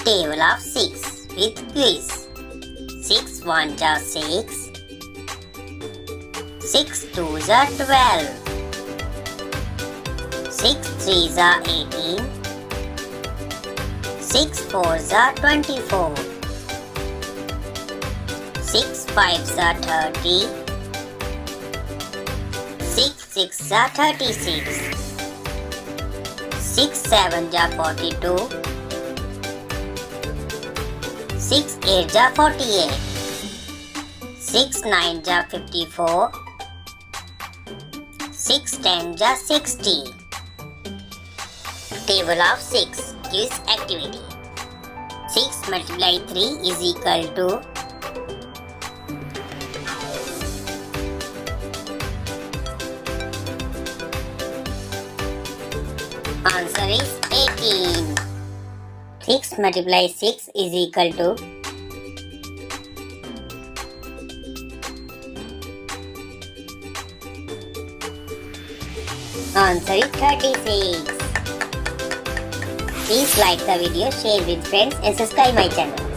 Table of 6 with quiz. 6 1s are 6. 6 2s are 12. 6 3s are 18. 6 4s are 24. 6 5s are 30. 6 6s are 36. 6 7s are 42. 6 8s are 48. 6 9s are 54. 6 10s are 60. Table of 6 quiz activity. 6 multiply 3 is equal to answer is 18. 6 multiply 6 is equal to answer is 36. Please like the video, share with friends and subscribe my channel.